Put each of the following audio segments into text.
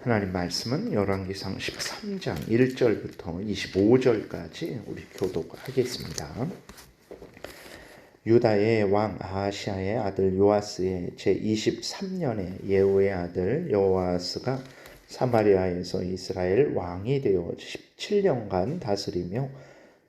하나님 말씀은 열왕기상 13장 1절부터 25절까지 우리 교독하겠습니다. 유다의 왕 아하시아의 아들 요아스의 제23년에 예후의 아들 여호아스가 사마리아에서 이스라엘 왕이 되어 17년간 다스리며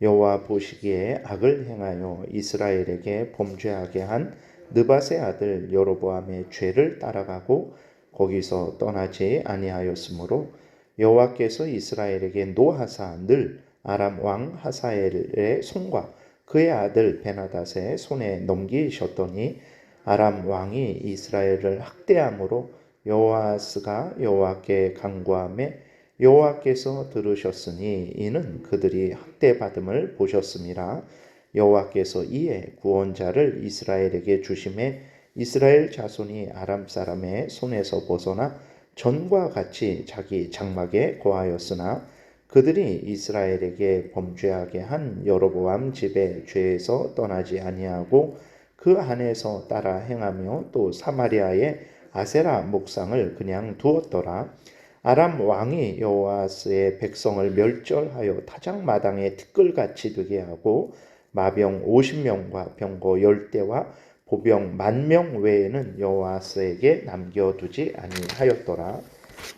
여호와 보시기에 악을 행하여 이스라엘에게 범죄하게 한 느밧의 아들 여로보암의 죄를 따라가고 거기서 떠나지 아니하였으므로 여호와께서 이스라엘에게 노하사 늘 아람 왕 하사엘의 손과 그의 아들 베나닷의 손에 넘기셨더니 아람 왕이 이스라엘을 학대함으로 여호아스가 여호와께 간구하매 여호와께서 들으셨으니 이는 그들이 학대받음을 보셨음이라. 여호와께서 이에 구원자를 이스라엘에게 주심에 이스라엘 자손이 아람 사람의 손에서 벗어나 전과 같이 자기 장막에 거하였으나 그들이 이스라엘에게 범죄하게 한 여로보암 집의 죄에서 떠나지 아니하고 그 안에서 따라 행하며 또 사마리아의 아세라 목상을 그냥 두었더라. 아람 왕이 여호아스의 백성을 멸절하여 타작마당에 티끌같이 되게 하고 마병 50명과 병거 10대와 보병 10,000명 외에는 여호아스에게 남겨두지 아니하였더라.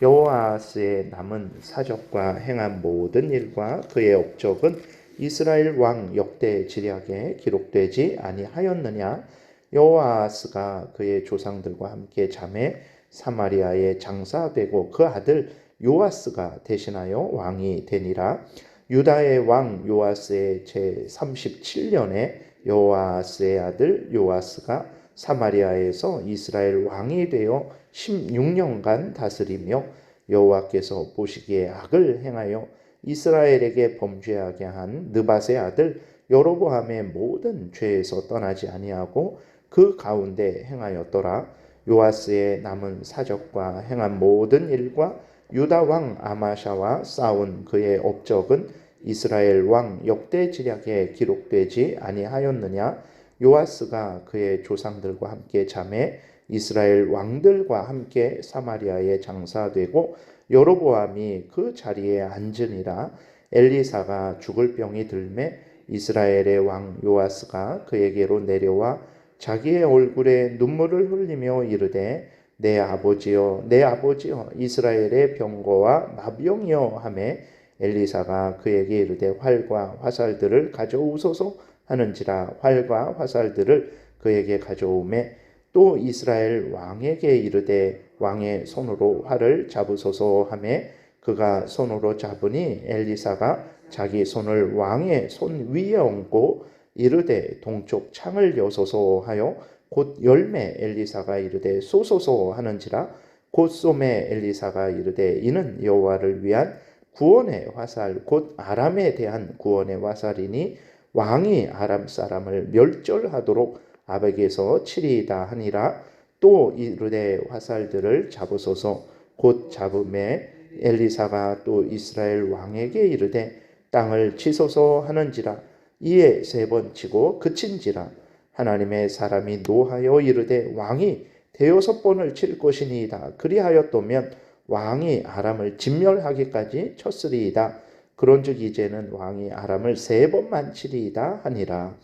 여호아스의 남은 사적과 행한 모든 일과 그의 업적은 이스라엘 왕 역대 지략에 기록되지 아니하였느냐. 여호아스가 그의 조상들과 함께 잠에 사마리아에 장사되고 그 아들 요아스가 대신하여 왕이 되니라. 유다의 왕 요아스의 제37년에 여호아스의 아들 요아스가 사마리아에서 이스라엘 왕이 되어 16년간 다스리며 여호와께서 보시기에 악을 행하여 이스라엘에게 범죄하게 한 느밧의 아들 여로보암의 모든 죄에서 떠나지 아니하고 그 가운데 행하였더라. 요아스의 남은 사적과 행한 모든 일과 유다 왕 아마샤와 싸운 그의 업적은 이스라엘 왕 역대 지략에 기록되지 아니하였느냐. 요아스가 그의 조상들과 함께 잠에 이스라엘 왕들과 함께 사마리아에 장사되고 여로보암이 그 자리에 앉으니라. 엘리사가 죽을 병이 들매 이스라엘의 왕 요아스가 그에게로 내려와 자기의 얼굴에 눈물을 흘리며 이르되 내 아버지여 내 아버지여 이스라엘의 병거와 마병이여 하매 엘리사가 그에게 이르되 활과 화살들을 가져오소서 하는지라. 활과 화살들을 그에게 가져오매 또 이스라엘 왕에게 이르되 왕의 손으로 활을 잡으소서 하매 그가 손으로 잡으니 엘리사가 자기 손을 왕의 손 위에 얹고 이르되 동쪽 창을 여소서 하여 곧 열매 엘리사가 이르되 쏘소서 하는지라. 곧 쏘매 엘리사가 이르되 이는 여호와를 위한 구원의 화살 곧 아람에 대한 구원의 화살이니 왕이 아람 사람을 멸절하도록 아벡에서 치리이다 하니라. 또 이르되 화살들을 잡으소서. 곧 잡음에 엘리사가 또 이스라엘 왕에게 이르되 땅을 치소서 하는지라. 이에 3번 치고 그친지라. 하나님의 사람이 노하여 이르되 왕이 6번을 칠 것이니이다. 그리하였더면 왕이 아람을 진멸하기까지 쳤으리이다. 그런즉 이제는 왕이 아람을 3번만 치리이다 하니라.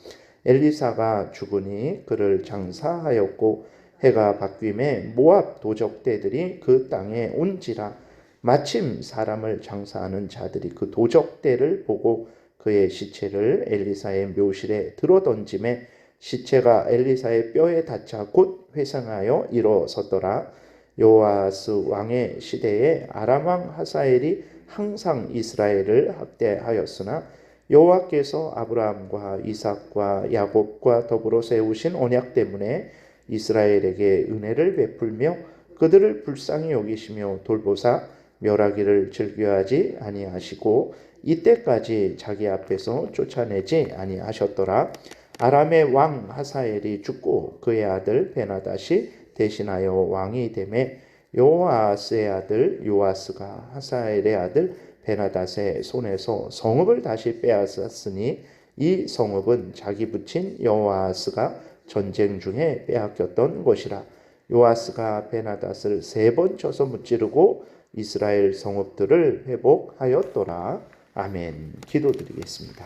엘리사가 죽으니 그를 장사하였고 해가 바뀜에 모압 도적대들이 그 땅에 온지라. 마침 사람을 장사하는 자들이 그 도적대를 보고 그의 시체를 엘리사의 묘실에 들어던짐에 시체가 엘리사의 뼈에 닿자 곧 회상하여 일어섰더라. 요아스 왕의 시대에 아람 왕 하사엘이 항상 이스라엘을 학대하였으나 여호와께서 아브라함과 이삭과 야곱과 더불어 세우신 언약 때문에 이스라엘에게 은혜를 베풀며 그들을 불쌍히 여기시며 돌보사 멸하기를 즐겨하지 아니하시고 이때까지 자기 앞에서 쫓아내지 아니하셨더라. 아람의 왕 하사엘이 죽고 그의 아들 베나닷이 대신하여 왕이 되매 여호아스의 아들 요아스가 하사엘의 아들 베나닷의 손에서 성읍을 다시 빼앗았으니 이 성읍은 자기 부친 여호아스가 전쟁 중에 빼앗겼던 것이라. 요아스가 베나닷을 3번 쳐서 무찌르고 이스라엘 성읍들을 회복하였더라. 아멘. 기도드리겠습니다.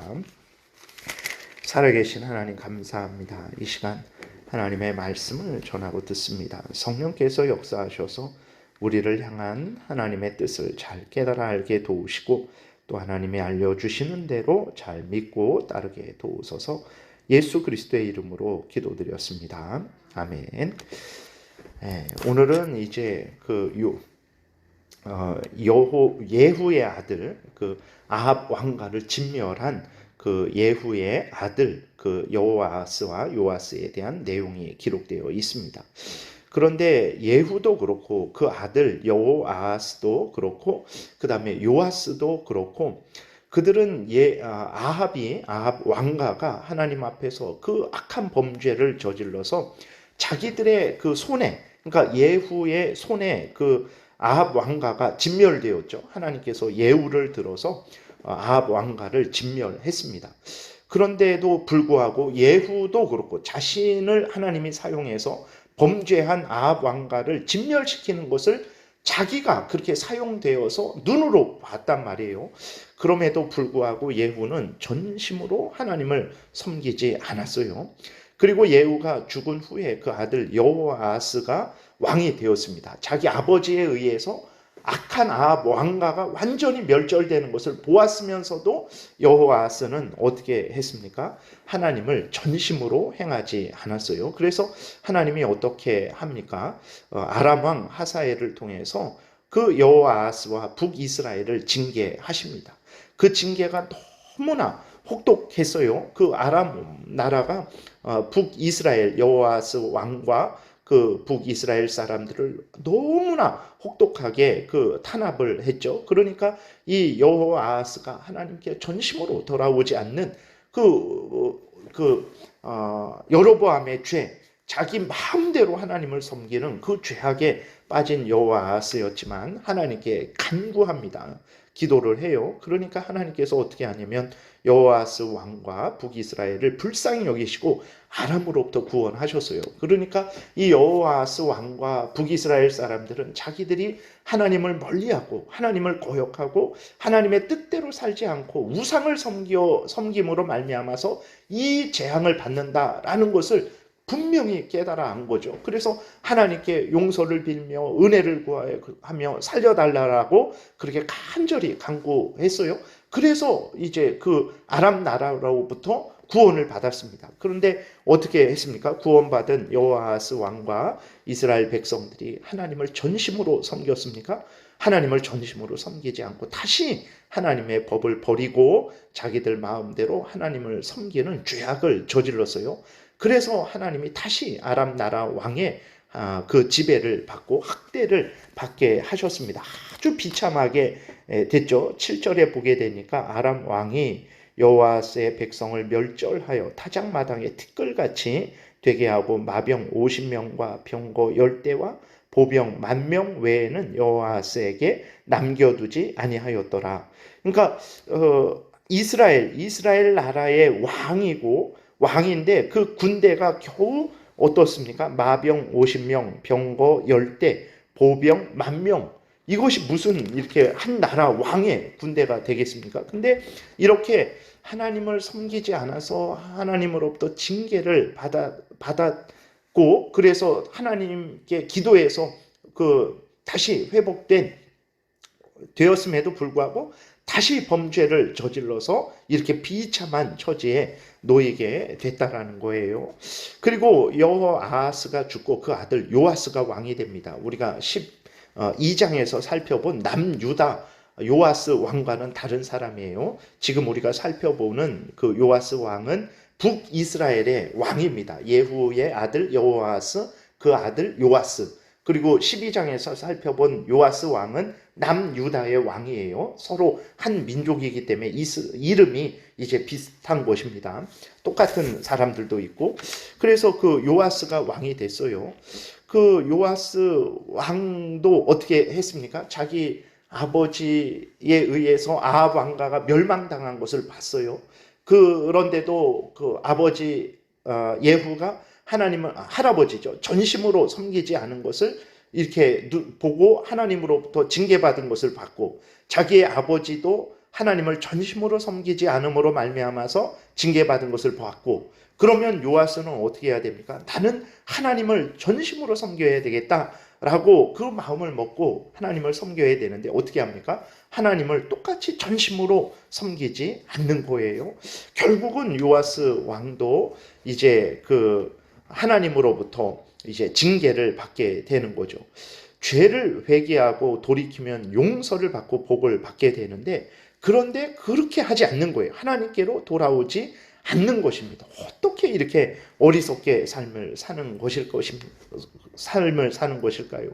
살아계신 하나님 감사합니다. 이 시간 하나님의 말씀을 전하고 듣습니다. 성령께서 역사하셔서 우리를 향한 하나님의 뜻을 잘 깨달아 알게 도우시고 또 하나님이 알려주시는 대로 잘 믿고 따르게 도우소서. 예수 그리스도의 이름으로 기도드렸습니다. 아멘. 오늘은 이제 예후의 아들 아합 왕가를 진멸한 예후의 아들 여호아스와 요아스에 대한 내용이 기록되어 있습니다. 그런데 예후도 그렇고 그 아들 여호아스도 그렇고 그 다음에 요아스도 그렇고 그들은 아합 왕가가 하나님 앞에서 그 악한 범죄를 저질러서 자기들의 손에, 그러니까 예후의 손에 아합 왕가가 진멸되었죠. 하나님께서 예후를 들어서 아합 왕가를 진멸했습니다. 그런데도 불구하고 예후도 그렇고 자신을 하나님이 사용해서 범죄한 아합 왕가를 진멸시키는 것을 자기가 그렇게 사용되어서 눈으로 봤단 말이에요. 그럼에도 불구하고 예후는 전심으로 하나님을 섬기지 않았어요. 그리고 예후가 죽은 후에 그 아들 여호아스가 왕이 되었습니다. 자기 아버지에 의해서 악한 아합 왕가가 완전히 멸절되는 것을 보았으면서도 여호아스는 어떻게 했습니까? 하나님을 전심으로 행하지 않았어요. 그래서 하나님이 어떻게 합니까? 아람 왕 하사엘을 통해서 그 여호아스와 북이스라엘을 징계하십니다. 그 징계가 너무나 혹독했어요. 그 아람 나라가 북이스라엘 여호아스 왕과 북이스라엘 사람들을 너무나 혹독하게 탄압을 했죠. 그러니까 이 여호아스가 하나님께 전심으로 돌아오지 않는 여로보암의 죄, 자기 마음대로 하나님을 섬기는 그 죄악에 빠진 여호아스였지만 하나님께 간구합니다. 기도를 해요. 그러니까 하나님께서 어떻게 하냐면 여호아스 왕과 북이스라엘을 불쌍히 여기시고 아람으로부터 구원하셨어요. 그러니까 이 여호아스 왕과 북이스라엘 사람들은 자기들이 하나님을 멀리하고 하나님을 거역하고 하나님의 뜻대로 살지 않고 우상을 섬김으로 말미암아서 이 재앙을 받는다라는 것을 분명히 깨달아 안 거죠. 그래서 하나님께 용서를 빌며 은혜를 구하며 살려달라고 그렇게 간절히 간구했어요. 그래서 이제 아람 나라로부터 구원을 받았습니다. 그런데 어떻게 했습니까? 구원받은 여호아스 왕과 이스라엘 백성들이 하나님을 전심으로 섬겼습니까? 하나님을 전심으로 섬기지 않고 다시 하나님의 법을 버리고 자기들 마음대로 하나님을 섬기는 죄악을 저질렀어요. 그래서 하나님이 다시 아람 나라 왕의 지배를 받고 학대를 받게 하셨습니다. 아주 비참하게 됐죠. 7절에 보게 되니까 아람 왕이 여호아스의 백성을 멸절하여 타작마당에 티끌같이 되게 하고 마병 50명과 병거 10대와 보병 10,000명 외에는 여호아스에게 남겨두지 아니하였더라. 그러니까 이스라엘 나라의 왕인데 그 군대가 겨우 어떻습니까? 마병 50명, 병거 10대, 보병 10,000명. 이것이 무슨 이렇게 한 나라 왕의 군대가 되겠습니까? 근데 이렇게 하나님을 섬기지 않아서 하나님으로부터 징계를 받았고 그래서 하나님께 기도해서 다시 되었음에도 불구하고 다시 범죄를 저질러서 이렇게 비참한 처지에 놓이게 됐다라는 거예요. 그리고 여호아스가 죽고 그 아들 요아스가 왕이 됩니다. 우리가 12장에서 살펴본 남유다 요아스 왕과는 다른 사람이에요. 지금 우리가 살펴보는 요아스 왕은 북이스라엘의 왕입니다. 예후의 아들 여호아스, 그 아들 요아스. 그리고 12장에서 살펴본 요아스 왕은 남유다의 왕이에요. 서로 한 민족이기 때문에 이름이 이제 비슷한 것입니다. 똑같은 사람들도 있고. 그래서 요아스가 왕이 됐어요. 요아스 왕도 어떻게 했습니까? 자기 아버지에 의해서 아합 왕가가 멸망당한 것을 봤어요. 그런데도 아버지 예후가 할아버지죠. 전심으로 섬기지 않은 것을 이렇게 보고 하나님으로부터 징계받은 것을 받고, 자기의 아버지도 하나님을 전심으로 섬기지 않음으로 말미암아서 징계받은 것을 보았고, 그러면 요아스는 어떻게 해야 됩니까? 나는 하나님을 전심으로 섬겨야 되겠다라고 그 마음을 먹고 하나님을 섬겨야 되는데 어떻게 합니까? 하나님을 똑같이 전심으로 섬기지 않는 거예요. 결국은 요아스 왕도 이제 그 하나님으로부터 이제 징계를 받게 되는 거죠. 죄를 회개하고 돌이키면 용서를 받고 복을 받게 되는데, 그런데 그렇게 하지 않는 거예요. 하나님께로 돌아오지 않는 것입니다. 어떻게 이렇게 어리석게 삶을 사는 것일까요?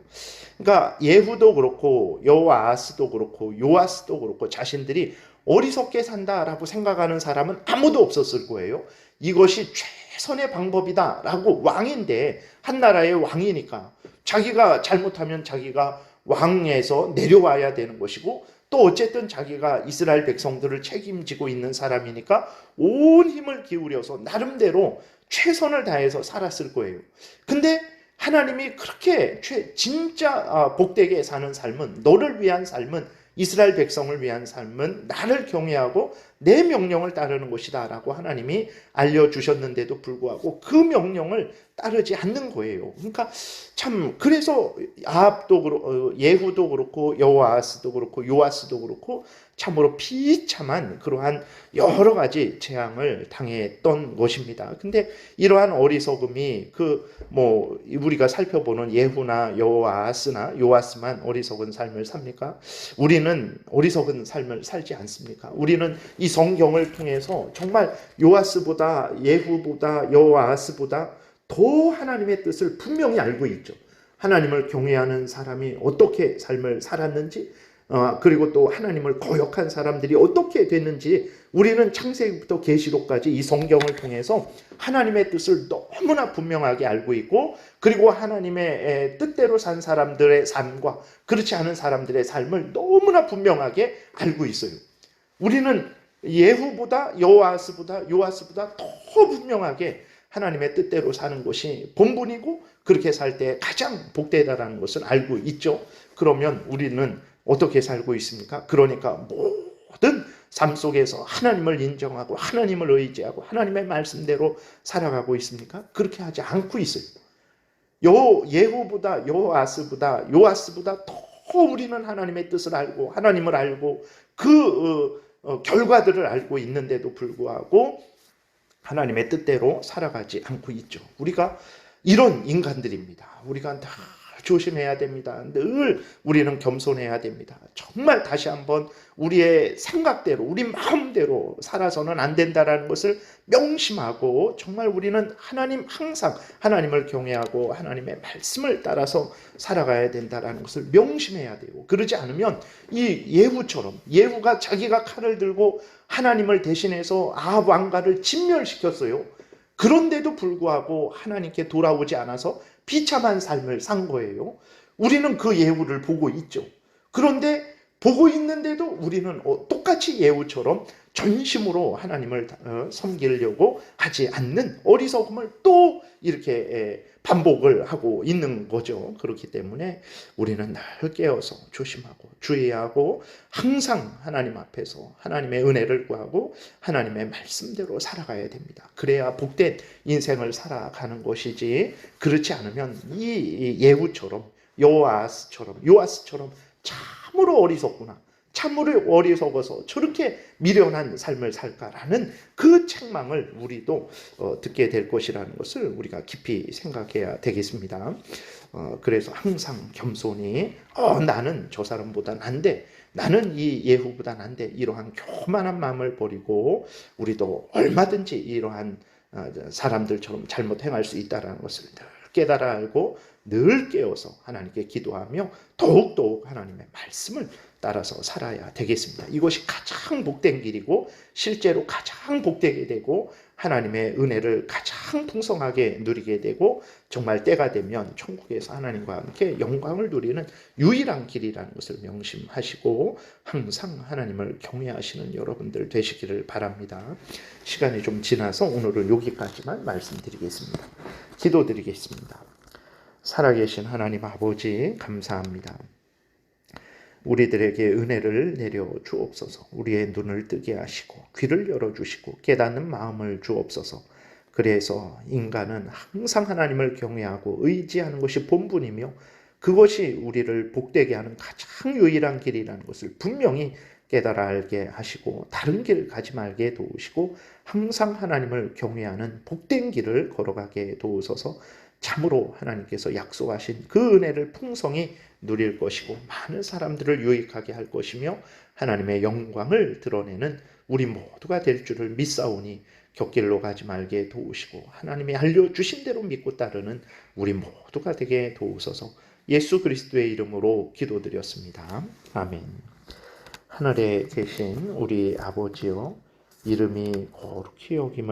그러니까 예후도 그렇고 여호아스도 그렇고 요아스도 그렇고 자신들이 어리석게 산다라고 생각하는 사람은 아무도 없었을 거예요. 이것이 최선의 방법이다라고, 왕인데, 한 나라의 왕이니까 자기가 잘못하면 자기가 왕에서 내려와야 되는 것이고, 또 어쨌든 자기가 이스라엘 백성들을 책임지고 있는 사람이니까 온 힘을 기울여서 나름대로 최선을 다해서 살았을 거예요. 근데 하나님이 그렇게 진짜 복되게 사는 삶은, 너를 위한 삶은, 이스라엘 백성을 위한 삶은 나를 경외하고 내 명령을 따르는 것이다 라고 하나님이 알려주셨는데도 불구하고 그 명령을 따르지 않는 거예요. 그러니까 참, 그래서 아합도 그렇고 예후도 그렇고 여호아스도 그렇고 요아스도 그렇고 참으로 비참한 그러한 여러 가지 재앙을 당했던 것입니다. 근데 이러한 어리석음이 우리가 살펴보는 예후나 여호아스나 요아스만 어리석은 삶을 삽니까? 우리는 어리석은 삶을 살지 않습니까? 우리는 이 성경을 통해서 정말 요아스보다, 예후보다, 여호아스보다 더 하나님의 뜻을 분명히 알고 있죠. 하나님을 경외하는 사람이 어떻게 삶을 살았는지, 그리고 또 하나님을 거역한 사람들이 어떻게 됐는지 우리는 창세기부터 계시록까지 이 성경을 통해서 하나님의 뜻을 너무나 분명하게 알고 있고, 그리고 하나님의 뜻대로 산 사람들의 삶과 그렇지 않은 사람들의 삶을 너무나 분명하게 알고 있어요. 우리는 예후보다 여호아스보다 요아스보다 더 분명하게 하나님의 뜻대로 사는 것이 본분이고, 그렇게 살 때 가장 복되다라는 것을 알고 있죠. 그러면 우리는 어떻게 살고 있습니까? 그러니까 모든 삶 속에서 하나님을 인정하고 하나님을 의지하고 하나님의 말씀대로 살아가고 있습니까? 그렇게 하지 않고 있어요. 예후보다 여호아스보다 요아스보다 더 우리는 하나님의 뜻을 알고 하나님을 알고 그 결과들을 알고 있는데도 불구하고 하나님의 뜻대로 살아가지 않고 있죠. 우리가 이런 인간들입니다. 우리가 다 조심해야 됩니다. 늘 우리는 겸손해야 됩니다. 정말 다시 한번 우리의 생각대로, 우리 마음대로 살아서는 안 된다는 것을 명심하고, 정말 우리는 항상 하나님을 경외하고 하나님의 말씀을 따라서 살아가야 된다는 것을 명심해야 되고, 그러지 않으면 이 예후가 자기가 칼을 들고 하나님을 대신해서 아합 왕가를 진멸시켰어요. 그런데도 불구하고 하나님께 돌아오지 않아서 비참한 삶을 산 거예요. 우리는 그 예후를 보고 있죠. 그런데 보고 있는데도 우리는 똑같이 예후처럼 전심으로 하나님을 섬기려고 하지 않는 어리석음을 또 이렇게 반복을 하고 있는 거죠. 그렇기 때문에 우리는 늘 깨어서 조심하고 주의하고 항상 하나님 앞에서 하나님의 은혜를 구하고 하나님의 말씀대로 살아가야 됩니다. 그래야 복된 인생을 살아가는 것이지, 그렇지 않으면 이 예후처럼 요아스처럼 참으로 어리석구나, 참으로 어리석어서 저렇게 미련한 삶을 살까라는 그 책망을 우리도 듣게 될 것이라는 것을 우리가 깊이 생각해야 되겠습니다. 그래서 항상 겸손히 나는 저 사람보다 난데, 나는 이 예후보다 난데, 이러한 교만한 마음을 버리고 우리도 얼마든지 이러한 사람들처럼 잘못 행할 수 있다는 것을 늘 깨달아 알고 늘 깨어서 하나님께 기도하며 더욱더욱 하나님의 말씀을 따라서 살아야 되겠습니다. 이것이 가장 복된 길이고, 실제로 가장 복되게 되고 하나님의 은혜를 가장 풍성하게 누리게 되고, 정말 때가 되면 천국에서 하나님과 함께 영광을 누리는 유일한 길이라는 것을 명심하시고 항상 하나님을 경외하시는 여러분들 되시기를 바랍니다. 시간이 좀 지나서 오늘은 여기까지만 말씀드리겠습니다. 기도드리겠습니다. 살아계신 하나님 아버지 감사합니다. 우리들에게 은혜를 내려 주옵소서. 우리의 눈을 뜨게 하시고 귀를 열어 주시고 깨닫는 마음을 주옵소서. 그래서 인간은 항상 하나님을 경외하고 의지하는 것이 본분이며 그것이 우리를 복되게 하는 가장 유일한 길이라는 것을 분명히 깨달아 알게 하시고 다른 길 가지 말게 도우시고 항상 하나님을 경외하는 복된 길을 걸어가게 도우소서. 참으로 하나님께서 약속하신 그 은혜를 풍성히 누릴 것이고 많은 사람들을 유익하게 할 것이며 하나님의 영광을 드러내는 우리 모두가 될 줄을 믿사오니 곁길로 가지 말게 도우시고 하나님이 알려주신 대로 믿고 따르는 우리 모두가 되게 도우소서. 예수 그리스도의 이름으로 기도드렸습니다. 아멘. 하늘에 계신 우리 아버지여, 이름이 거룩히 여김을